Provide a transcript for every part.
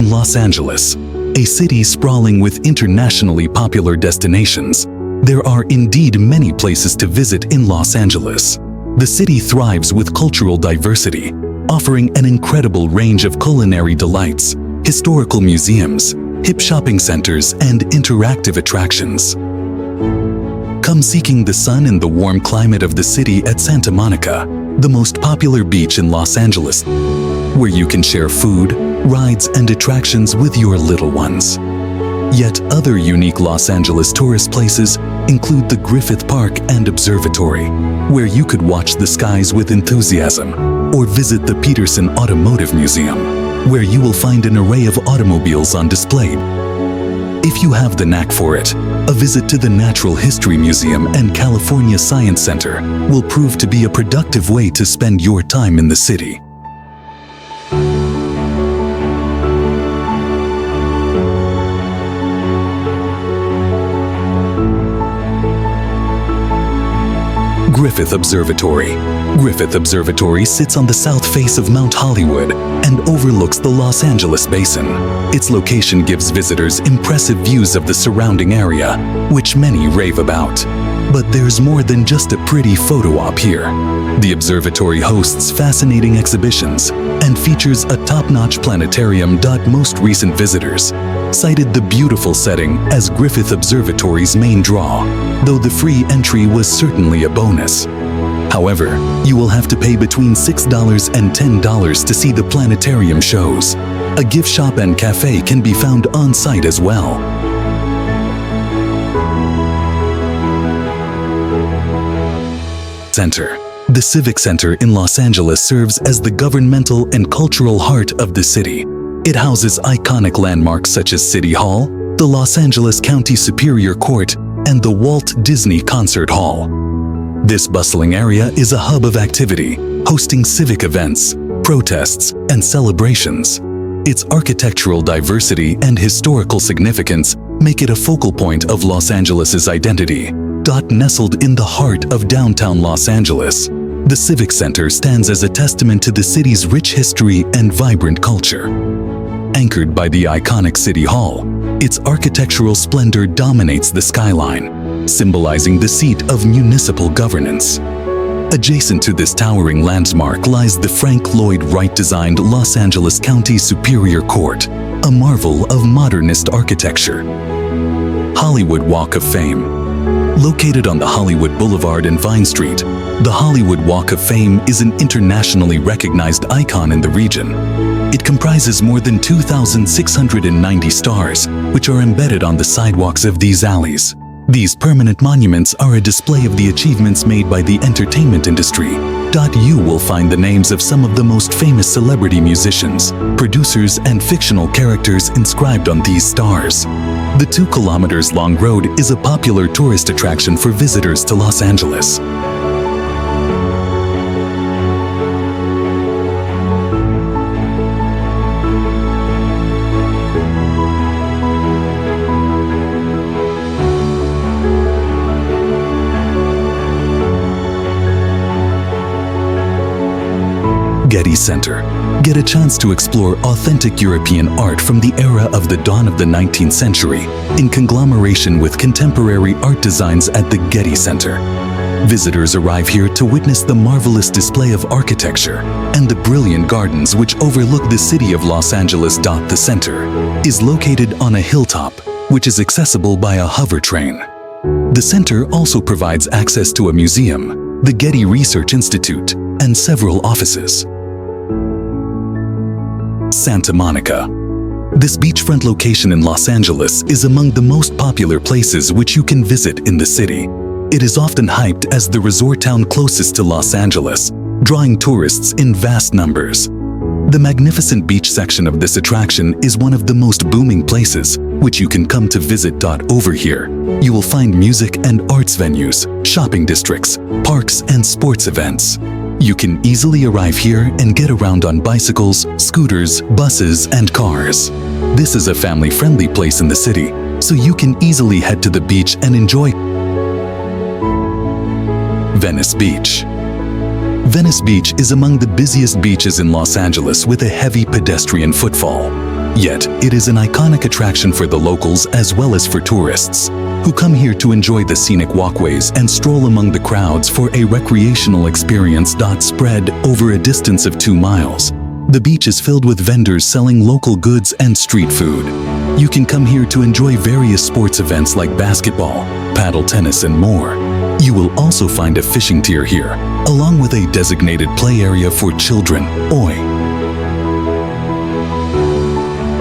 Los Angeles, a city sprawling with internationally popular destinations. There are indeed many places to visit in Los Angeles. The city thrives with cultural diversity, offering an incredible range of culinary delights, historical museums, hip shopping centers, and interactive attractions. Come seeking the sun and the warm climate of the city at Santa Monica, the most popular beach in Los Angeles, where you can share food, rides, and attractions with your little ones. Yet other unique Los Angeles tourist places include the Griffith Park and Observatory, where you could watch the skies with enthusiasm, or visit the Peterson Automotive Museum, where you will find an array of automobiles on display. If you have the knack for it, a visit to the Natural History Museum and California Science Center will prove to be a productive way to spend your time in the city. Griffith Observatory. Griffith Observatory sits on the south face of Mount Hollywood and overlooks the Los Angeles basin. Its location gives visitors impressive views of the surrounding area, which many rave about. But there's more than just a pretty photo op here. The observatory hosts fascinating exhibitions and features a top-notch planetarium. Most recent visitors cited the beautiful setting as Griffith Observatory's main draw, though the free entry was certainly a bonus. However, you will have to pay between $6 and $10 to see the planetarium shows. A gift shop and cafe can be found on site as well. Center. The Civic Center in Los Angeles serves as the governmental and cultural heart of the city. It houses iconic landmarks such as City Hall, the Los Angeles County Superior Court, and the Walt Disney Concert Hall. This bustling area is a hub of activity, hosting civic events, protests, and celebrations. Its architectural diversity and historical significance make it a focal point of Los Angeles's identity. Nestled in the heart of downtown Los Angeles, the Civic Center stands as a testament to the city's rich history and vibrant culture. Anchored by the iconic City Hall, its architectural splendor dominates the skyline, symbolizing the seat of municipal governance. Adjacent to this towering landmark lies the Frank Lloyd Wright-designed Los Angeles County Superior Court, a marvel of modernist architecture. Hollywood Walk of Fame. Located on the Hollywood Boulevard and Vine Street, the Hollywood Walk of Fame is an internationally recognized icon in the region. It comprises more than 2,690 stars, which are embedded on the sidewalks of these alleys. These permanent monuments are a display of the achievements made by the entertainment industry. You will find the names of some of the most famous celebrity musicians, producers, and fictional characters inscribed on these stars. The 2 kilometers long road is a popular tourist attraction for visitors to Los Angeles. Getty Center. Get a chance to explore authentic European art from the era of the dawn of the 19th century in conglomeration with contemporary art designs at the Getty Center. Visitors arrive here to witness the marvelous display of architecture and the brilliant gardens which overlook the city of Los Angeles. The center is located on a hilltop, which is accessible by a hover train. The center also provides access to a museum, the Getty Research Institute, and several offices. Santa Monica. This beachfront location in Los Angeles is among the most popular places which you can visit in the city. It is often hyped as the resort town closest to Los Angeles, drawing tourists in vast numbers. The magnificent beach section of this attraction is one of the most booming places which you can come to visit. Over here, you will find music and arts venues, shopping districts, parks, and sports events. You can easily arrive here and get around on bicycles, scooters, buses, and cars. This is a family-friendly place in the city, so you can easily head to the beach and enjoy. Venice Beach. Venice Beach is among the busiest beaches in Los Angeles with a heavy pedestrian footfall. Yet, it is an iconic attraction for the locals as well as for tourists, who come here to enjoy the scenic walkways and stroll among the crowds for a recreational experience spread over a distance of 2 miles. The beach is filled with vendors selling local goods and street food. You can come here to enjoy various sports events like basketball, paddle tennis, and more. You will also find a fishing tier here, along with a designated play area for children.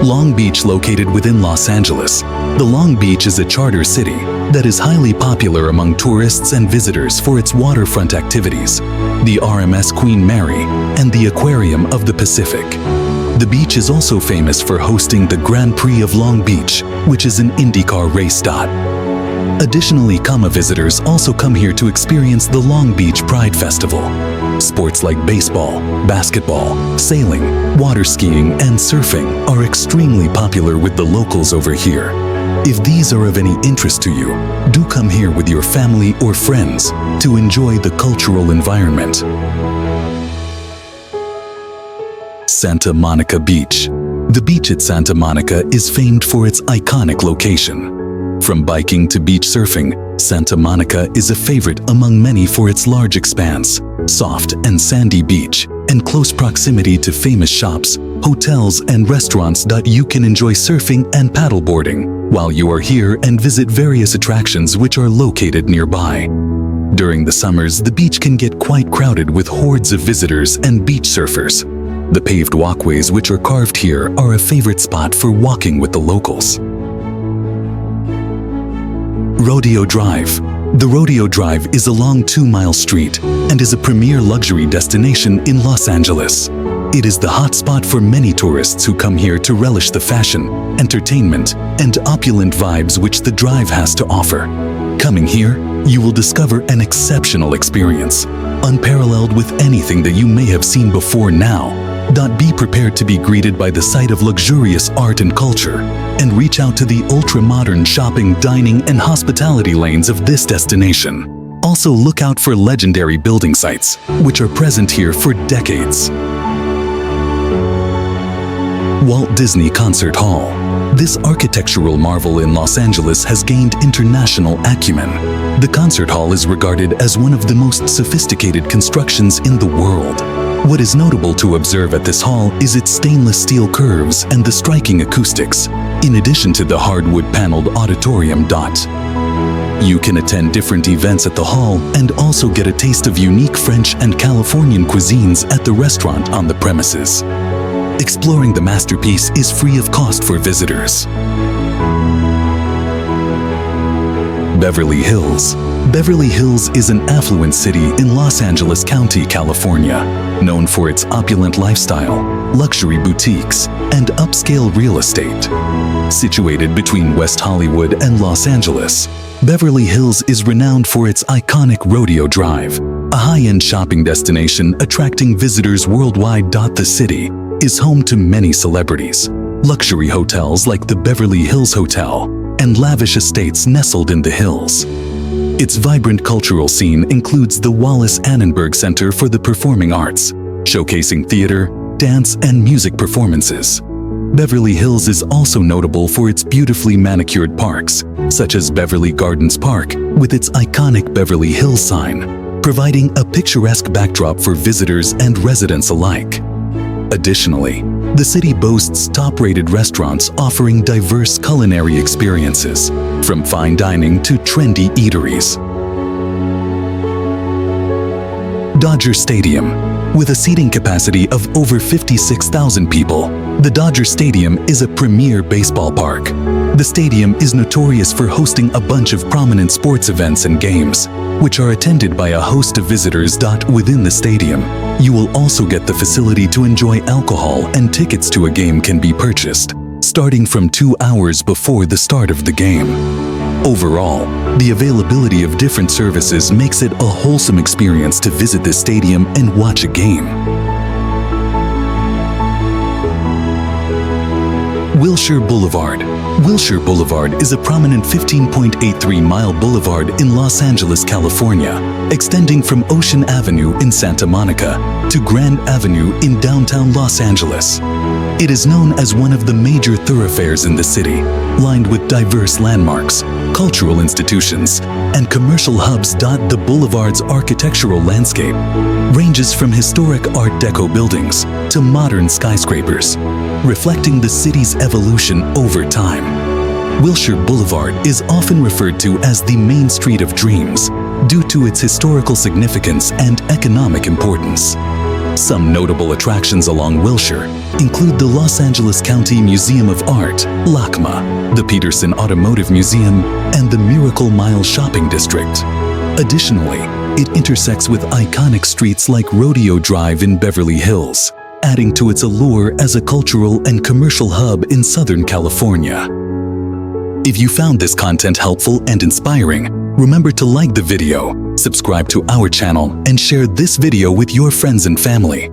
Long Beach, located within Los Angeles. The Long Beach is a charter city that is highly popular among tourists and visitors for its waterfront activities, the RMS Queen Mary, and the Aquarium of the Pacific. The beach is also famous for hosting the Grand Prix of Long Beach, which is an IndyCar race. Additionally, visitors also come here to experience the Long Beach Pride Festival. Sports like baseball, basketball, sailing, water skiing, and surfing are extremely popular with the locals over here. If these are of any interest to you, do come here with your family or friends to enjoy the cultural environment. Santa Monica Beach. The beach at Santa Monica is famed for its iconic location. From biking to beach surfing, Santa Monica is a favorite among many for its large expanse, soft and sandy beach, and close proximity to famous shops, hotels, and restaurants. You can enjoy surfing and paddleboarding while you are here and visit various attractions which are located nearby. During the summers, the beach can get quite crowded with hordes of visitors and beach surfers. The paved walkways which are carved here are a favorite spot for walking with the locals. Rodeo Drive. The Rodeo Drive is a long 2-mile street and is a premier luxury destination in Los Angeles. It is the hot spot for many tourists who come here to relish the fashion, entertainment, and opulent vibes which the drive has to offer. Coming here, you will discover an exceptional experience, unparalleled with anything that you may have seen before now. Be prepared to be greeted by the sight of luxurious art and culture, and reach out to the ultra-modern shopping, dining, and hospitality lanes of this destination. Also look out for legendary building sites, which are present here for decades. Walt Disney Concert Hall. This architectural marvel in Los Angeles has gained international acumen. The concert hall is regarded as one of the most sophisticated constructions in the world. What is notable to observe at this hall is its stainless steel curves and the striking acoustics, in addition to the hardwood paneled auditorium. You can attend different events at the hall and also get a taste of unique French and Californian cuisines at the restaurant on the premises. Exploring the masterpiece is free of cost for visitors. Beverly Hills. Beverly Hills is an affluent city in Los Angeles County, California, known for its opulent lifestyle, luxury boutiques, and upscale real estate. Situated between West Hollywood and Los Angeles, Beverly Hills is renowned for its iconic Rodeo Drive, a high-end shopping destination attracting visitors worldwide. The city is home to many celebrities, luxury hotels like the Beverly Hills Hotel, and lavish estates nestled in the hills. Its vibrant cultural scene includes the Wallace Annenberg Center for the Performing Arts, showcasing theater, dance, and music performances. Beverly Hills is also notable for its beautifully manicured parks, such as Beverly Gardens Park, with its iconic Beverly Hills sign, providing a picturesque backdrop for visitors and residents alike. Additionally, the city boasts top-rated restaurants offering diverse culinary experiences, from fine dining to trendy eateries. Dodger Stadium. With a seating capacity of over 56,000 people, the Dodger Stadium is a premier baseball park. The stadium is notorious for hosting a bunch of prominent sports events and games, which are attended by a host of visitors. Within the stadium, you will also get the facility to enjoy alcohol, and tickets to a game can be purchased, starting from 2 hours before the start of the game. Overall, the availability of different services makes it a wholesome experience to visit this stadium and watch a game. Wilshire Boulevard. Wilshire Boulevard is a prominent 15.83-mile boulevard in Los Angeles, California, extending from Ocean Avenue in Santa Monica to Grand Avenue in downtown Los Angeles. It is known as one of the major thoroughfares in the city, lined with diverse landmarks, cultural institutions, and commercial hubs. The boulevard's architectural landscape ranges from historic Art Deco buildings to modern skyscrapers, reflecting the city's evolution over time. Wilshire Boulevard is often referred to as the Main Street of Dreams due to its historical significance and economic importance. Some notable attractions along Wilshire include the Los Angeles County Museum of Art, LACMA, the Peterson Automotive Museum, and the Miracle Mile Shopping District. Additionally, it intersects with iconic streets like Rodeo Drive in Beverly Hills, adding to its allure as a cultural and commercial hub in Southern California. If you found this content helpful and inspiring, remember to like the video, subscribe to our channel, and share this video with your friends and family.